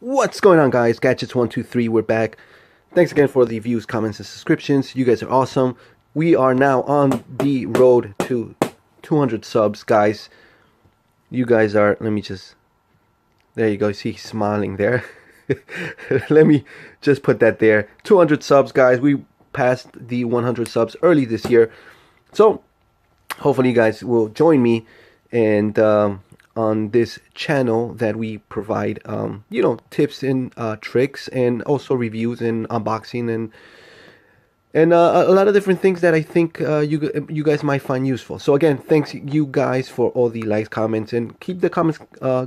What's going on, guys? Gadgets123, we're back. Thanks again for the views, comments, and subscriptions. You guys are awesome. We are now on the road to 200 subs, guys. You guys are, let me just, there you go, see he's smiling there. Let me just put that there. 200 subs, guys. We passed the 100 subs early this year. So, hopefully you guys will join me and on this channel that we provide you know, tips and tricks, and also reviews and unboxing and a lot of different things that I think you guys might find useful. So again, thanks you guys for all the likes, comments, and keep the comments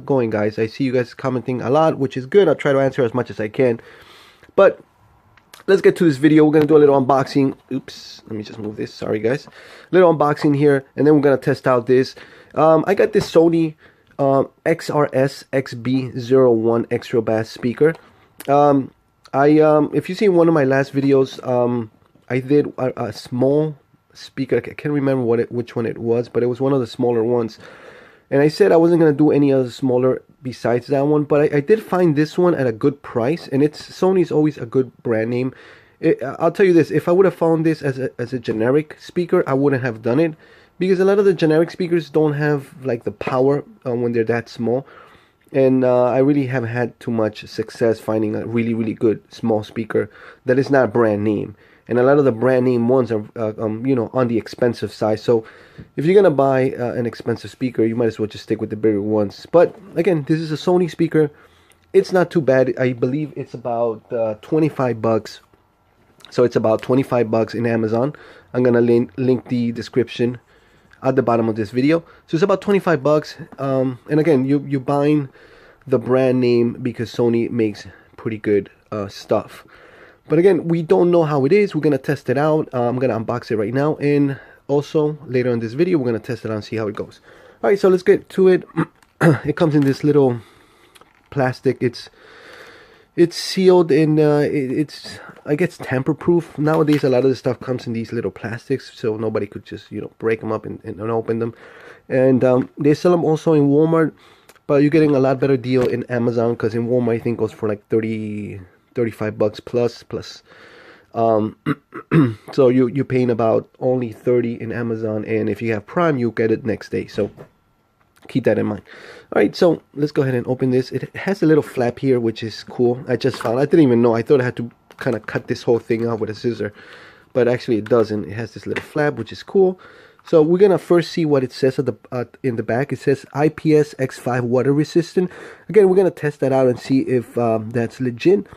going, guys. I see you guys commenting a lot, which is good. I'll try to answer as much as I can. But let's get to this video. We're gonna do a little unboxing. Oops, let me just move this. Sorry, guys. Little unboxing here, and then we're gonna test out this. I got this Sony SRS-XB01 extra bass speaker. If you see one of my last videos, I did a small speaker. I can't remember which one it was, but it was one of the smaller ones. And I said I wasn't gonna do any other smaller besides that one, but I did find this one at a good price, and Sony's always a good brand name. I'll tell you this: if I would have found this as a generic speaker, I wouldn't have done it, because a lot of the generic speakers don't have like the power when they're that small, and I really haven't had too much success finding a really good small speaker that is not brand name. And a lot of the brand name ones are you know, on the expensive side. So if you're gonna buy an expensive speaker, you might as well just stick with the bigger ones. But again, this is a Sony speaker. It's not too bad. I believe it's about 25 bucks. So it's about 25 bucks in Amazon. I'm gonna link the description at the bottom of this video. So it's about 25 bucks. And again, you're buying the brand name because Sony makes pretty good stuff. But again, we don't know how it is. We're gonna test it out. I'm gonna unbox it right now, and also later in this video we're gonna test it out and see how it goes. All right, so let's get to it. It comes in this little plastic. It's sealed, and it's, I guess, tamper proof. Nowadays a lot of the stuff comes in these little plastics, so nobody could just, you know, break them up and open them. And they sell them also in Walmart, but you're getting a lot better deal in Amazon, because in Walmart I think goes for like 35 bucks plus. So you're paying about only 30 in Amazon, and if you have Prime you get it next day, so keep that in mind. All right, so let's go ahead and open this. It has a little flap here, which is cool. I just found, I didn't even know. I thought I had to kind of cut this whole thing out with a scissor, but actually it doesn't. It has this little flap, which is cool. So we're gonna first see what it says at the in the back. It says IPS-X5 water resistant. Again, we're gonna test that out and see if that's legit.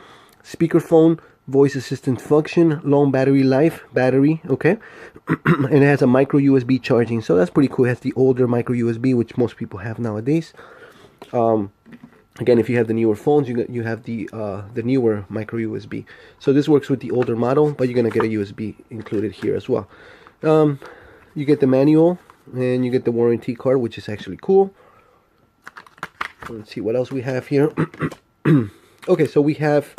Speakerphone, voice assistant function, long battery life, okay. And it has a micro USB charging, so that's pretty cool. It has the older micro USB, which most people have nowadays. Again, if you have the newer phones, you have the newer micro USB. So this works with the older model, but you're gonna get a USB included here as well. You get the manual, and you get the warranty card, which is actually cool. Let's see what else we have here. Okay, so we have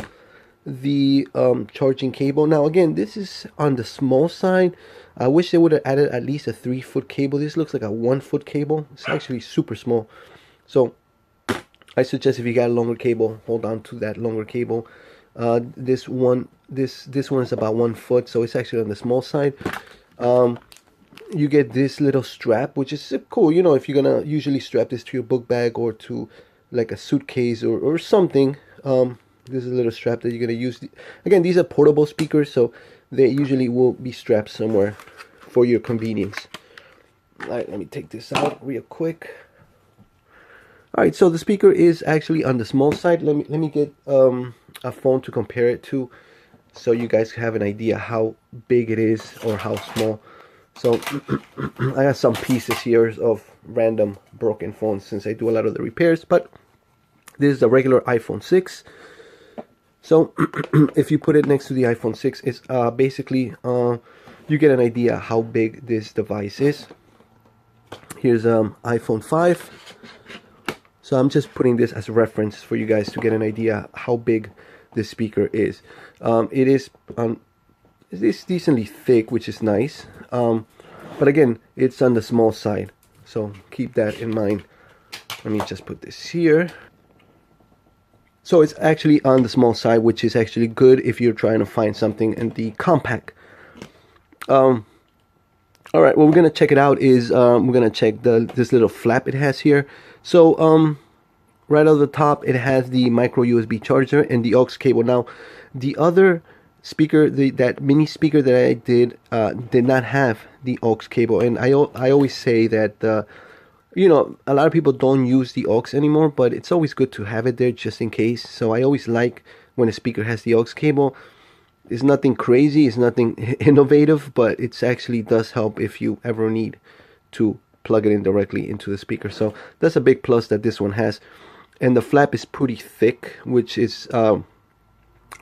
the charging cable. Now again, this is on the small side. I wish they would have added at least a 3-foot cable. This looks like a 1-foot cable. It's actually super small. So I suggest if you got a longer cable, hold on to that longer cable. This one is about 1 foot, so it's actually on the small side. You get this little strap, which is cool. You know, if you're gonna usually strap this to your book bag or to like a suitcase or something, this is a little strap that you're gonna use. Again, these are portable speakers, so they usually will be strapped somewhere for your convenience. All right, let me take this out real quick. All right, so the speaker is actually on the small side. Let me get a phone to compare it to, so you guys have an idea how big it is or how small. So I got some pieces here of random broken phones since I do a lot of the repairs, but this is a regular iPhone 6. So if you put it next to the iPhone 6, it's basically you get an idea how big this device is. Here's iPhone 5. So I'm just putting this as a reference for you guys to get an idea how big this speaker is. It is decently thick, which is nice. But again, it's on the small side, so keep that in mind. Let me just put this here. So it's actually on the small side, which is actually good if you're trying to find something in the compact. All right, what we're gonna check it out is we're gonna check this little flap it has here. So right on the top, it has the micro USB charger and the aux cable. Now, the other speaker, that mini speaker that I did not have the aux cable, and I always say that you know, a lot of people don't use the aux anymore, but it's always good to have it there just in case. So I always like when a speaker has the aux cable. It's nothing crazy, it's nothing innovative, but it actually does help if you ever need to plug it in directly into the speaker. So that's a big plus that this one has. And the flap is pretty thick, which is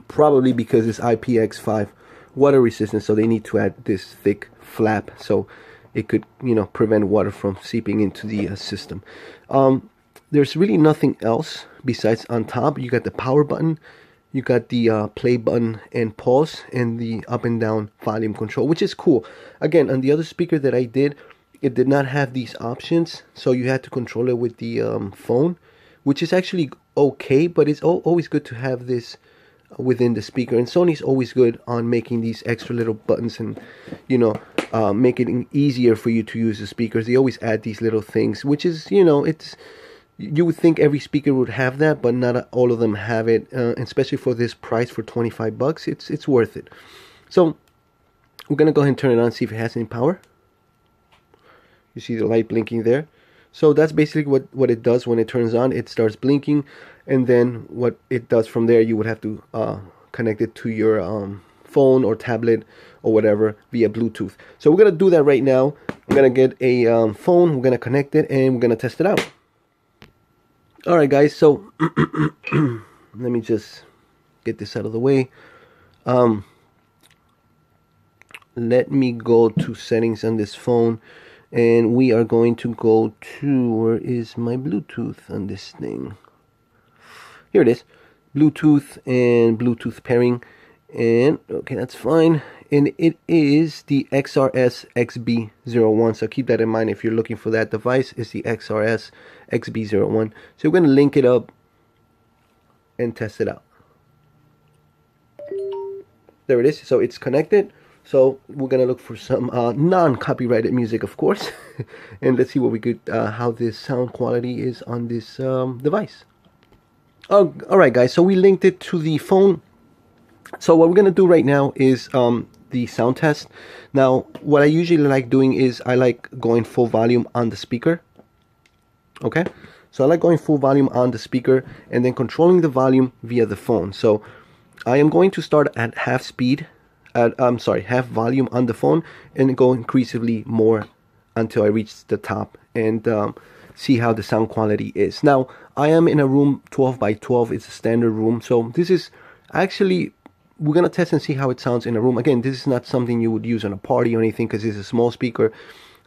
probably because it's IPX5 water resistant, so they need to add this thick flap so it could, you know, prevent water from seeping into the system. There's really nothing else besides on top. You got the power button, you got the play button and pause, and the up and down volume control, which is cool. Again, on the other speaker that I did, it did not have these options, so you had to control it with the phone, which is actually okay, but it's always good to have this within the speaker. And Sony's always good on making these extra little buttons and, you know, make it easier for you to use the speakers. They always add these little things, which is, you know, you would think every speaker would have that, but not all of them have it. Especially for this price, for 25 bucks, it's worth it. So we're gonna go ahead and turn it on, see if it has any power. You see the light blinking there. So that's basically what it does when it turns on. It starts blinking, and then what it does from there, you would have to connect it to your phone or tablet or whatever via Bluetooth. So we're gonna do that right now. I'm gonna get a phone, we're gonna connect it, and we're gonna test it out. Alright guys, so let me just get this out of the way. Let me go to settings on this phone, and we are going to go to, where is my Bluetooth on this thing? Here it is. Bluetooth and Bluetooth pairing. And okay, that's fine. And it is the SRS-XB01. So keep that in mind if you're looking for that device. It's the SRS-XB01. So we're going to link it up and test it out. There it is. So it's connected. So we're gonna look for some non-copyrighted music, of course, and let's see what we could, how this sound quality is on this device. Oh, all right, guys. So we linked it to the phone. So what we're gonna do right now is the sound test. Now, what I usually like doing is I like going full volume on the speaker. Okay, so I like going full volume on the speaker and then controlling the volume via the phone. So I am going to start at half speed. Half volume on the phone, and go increasingly more until I reach the top, and see how the sound quality is. Now, I am in a room 12 by 12. It's a standard room, so this is actually, we're gonna test and see how it sounds in a room. Again, this is not something you would use on a party or anything, because it's a small speaker.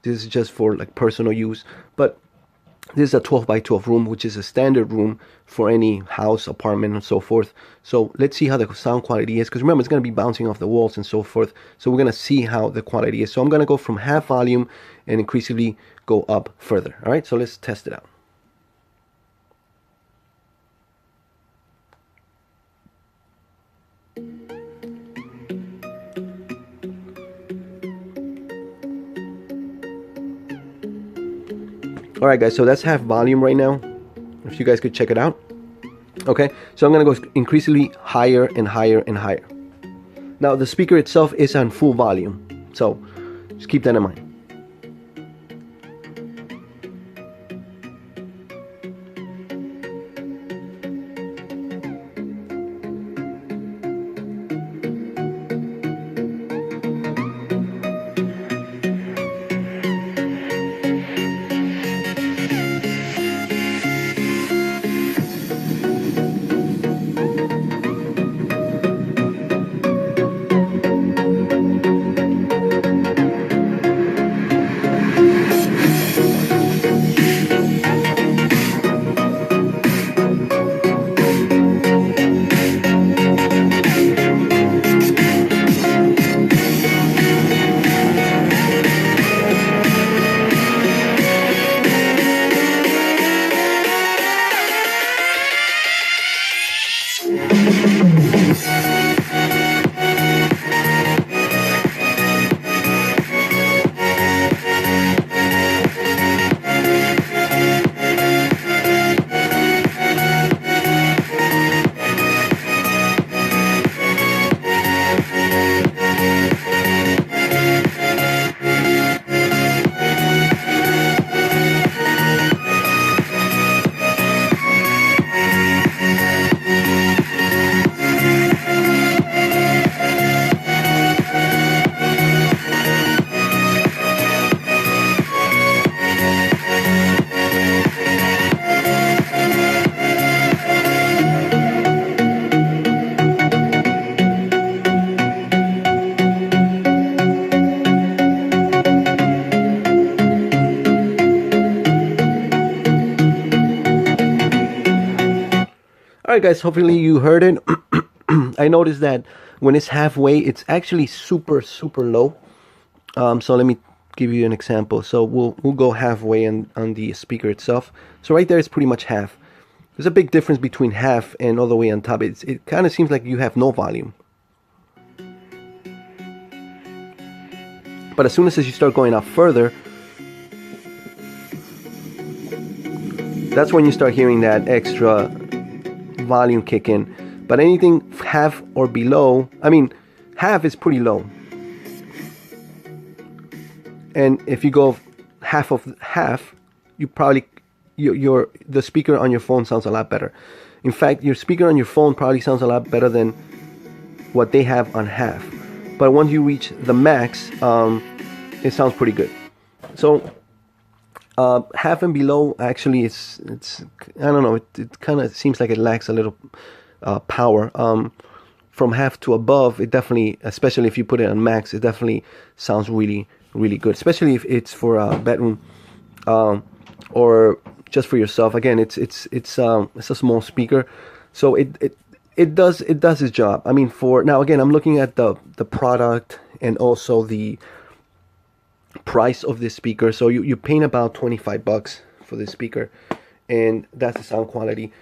This is just for like personal use, but this is a 12 by 12 room, which is a standard room for any house, apartment, and so forth. So let's see how the sound quality is, because remember, it's going to be bouncing off the walls and so forth. So we're going to see how the quality is. So I'm going to go from half volume and increasingly go up further. All right, so let's test it out. Alright guys, so that's half volume right now, if you guys could check it out. Okay, so I'm gonna go increasingly higher and higher and higher. Now the speaker itself is on full volume, so just keep that in mind. Alright guys, hopefully you heard it. I noticed that when it's halfway, it's actually super low. So let me give you an example. So we'll go halfway on the speaker itself. So right there it's pretty much half. There's a big difference between half and all the way on top. It kind of seems like you have no volume. But as soon as you start going up further, that's when you start hearing that extra volume kick in. But anything half or below, I mean, half is pretty low. And if you go half of half, you probably the speaker on your phone sounds a lot better. In fact, your speaker on your phone probably sounds a lot better than what they have on half. But once you reach the max, it sounds pretty good. So half and below, actually, it's I don't know. It kind of seems like it lacks a little power. From half to above, it definitely, especially if you put it on max, it definitely sounds really good. Especially if it's for a bedroom or just for yourself. Again, it's a small speaker, so it does its job. I mean, for now, again, I'm looking at the product and also the price of this speaker. So you're paying about $25 for this speaker, and that's the sound quality.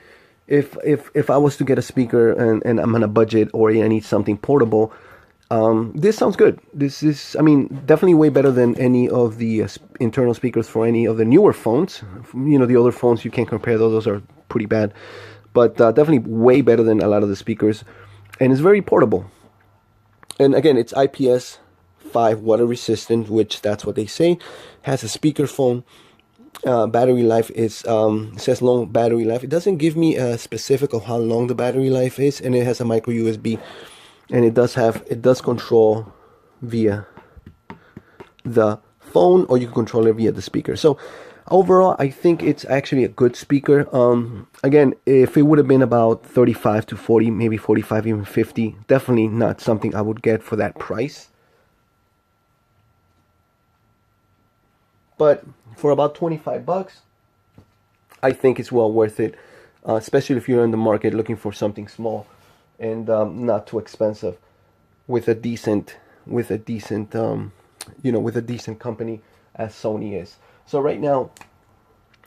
If I was to get a speaker and I'm on a budget, or I need something portable, this sounds good. This is, I mean, definitely way better than any of the internal speakers for any of the newer phones. You know, the older phones, you can't compare those. Those are pretty bad. But definitely way better than a lot of the speakers. And it's very portable. And again, it's IPS5 water resistant, which that's what they say. Has a speakerphone. Battery life is it says long battery life. It doesn't give me a specific of how long the battery life is, and it has a micro USB, and it does control via the phone, or you can control it via the speaker. So overall, I think it's actually a good speaker. Again, if it would have been about 35 to 40, maybe 45, even 50, definitely not something I would get for that price. But for about $25, I think it's well worth it, especially if you're in the market looking for something small and not too expensive, with a decent company as Sony is. So right now,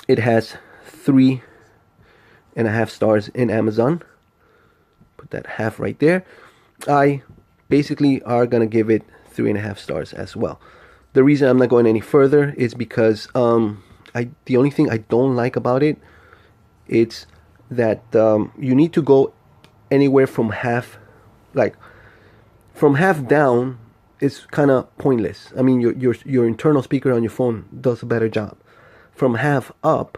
it has 3.5 stars in Amazon. Put that half right there. I basically are gonna give it 3.5 stars as well. The reason I'm not going any further is because the only thing I don't like about it, it's that you need to go anywhere from half, like from half down is kind of pointless. I mean, your internal speaker on your phone does a better job. From half up,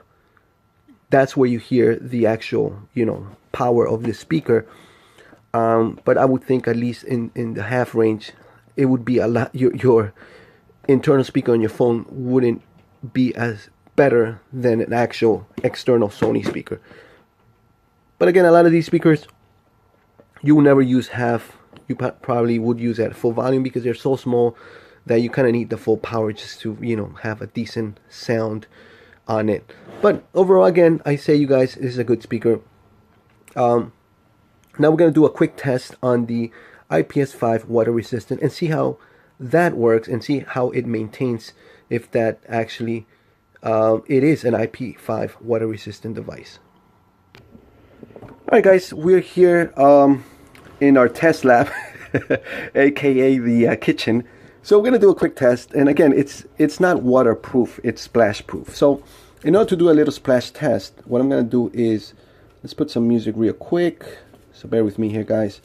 that's where you hear the actual, you know, power of the speaker. But I would think at least in the half range, it would be a lot. Your internal speaker on your phone wouldn't be as better than an actual external Sony speaker. But again, a lot of these speakers you will never use half. You probably would use at full volume because they're so small that you kind of need the full power just to, you know, have a decent sound on it. But overall, again, I say you guys, this is a good speaker. Now we're going to do a quick test on the IPS5 water resistant and see how that works, and see how it maintains, if that actually it is an IP5 water resistant device. Alright guys, we're here in our test lab aka the kitchen. So we're gonna do a quick test, and again, it's not waterproof, it's splash proof. So in order to do a little splash test, what I'm gonna do is, let's put some music real quick, so bear with me here guys.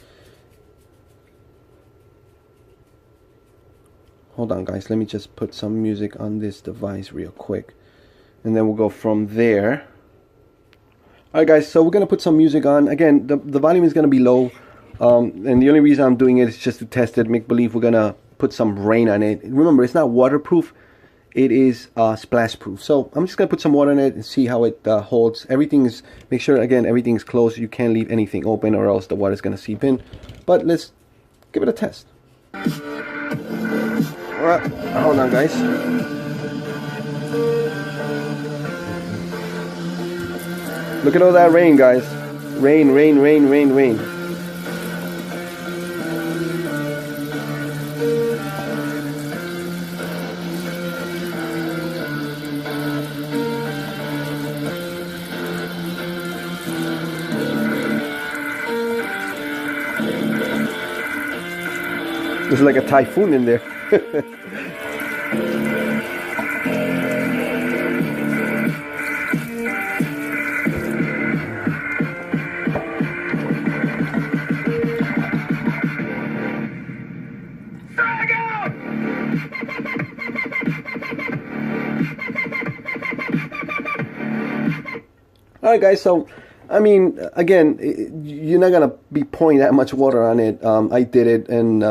Hold on guys, let me just put some music on this device real quick, and then we'll go from there. Alright guys, so we're going to put some music on. Again, the volume is going to be low, and the only reason I'm doing it is just to test it, make believe we're going to put some rain on it. Remember, it's not waterproof, it is splash proof. So I'm just going to put some water in it and see how it holds. Everything is, make sure again everything is closed. You can't leave anything open or else the water is going to seep in. But let's give it a test. Alright, hold on guys. Look at all that rain guys. Rain, rain, rain, rain, rain. There's like a typhoon in there. Alright guys, so I mean, again, you're not gonna be pouring that much water on it. I did it, and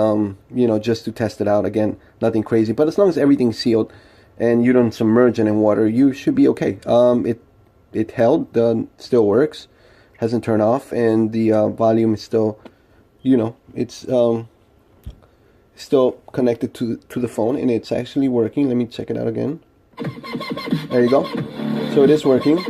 you know, just to test it out. Again, nothing crazy, but as long as everything's sealed and you don't submerge it in water, you should be okay. It held, still works, hasn't turned off, and the volume is still, you know, it's still connected to the phone, and it's actually working. Let me check it out again. There you go. So it is working.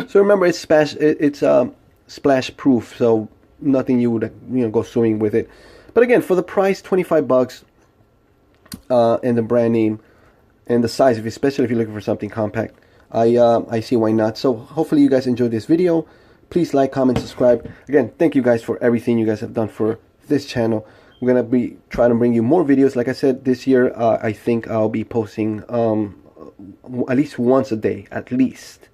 So remember, it's splash proof, so nothing you would, you know, go swimming with it. But again, for the price, 25 bucks, and the brand name and the size, especially if you're looking for something compact, I see why not. So hopefully you guys enjoyed this video. Please like, comment, subscribe. Again, thank you guys for everything you guys have done for this channel. We're gonna be trying to bring you more videos. Like I said, this year I think I'll be posting at least once a day, at least.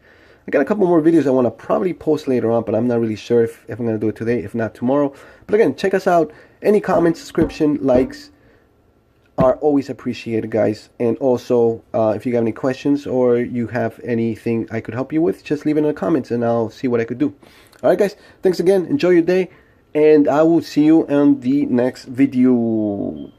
I got a couple more videos I want to probably post later on, but I'm not really sure if I'm going to do it today, if not tomorrow. But again, check us out. Any comments, subscription, likes are always appreciated, guys. And also, if you have any questions or you have anything I could help you with, just leave it in the comments and I'll see what I could do. Alright guys, thanks again. Enjoy your day, and I will see you on the next video.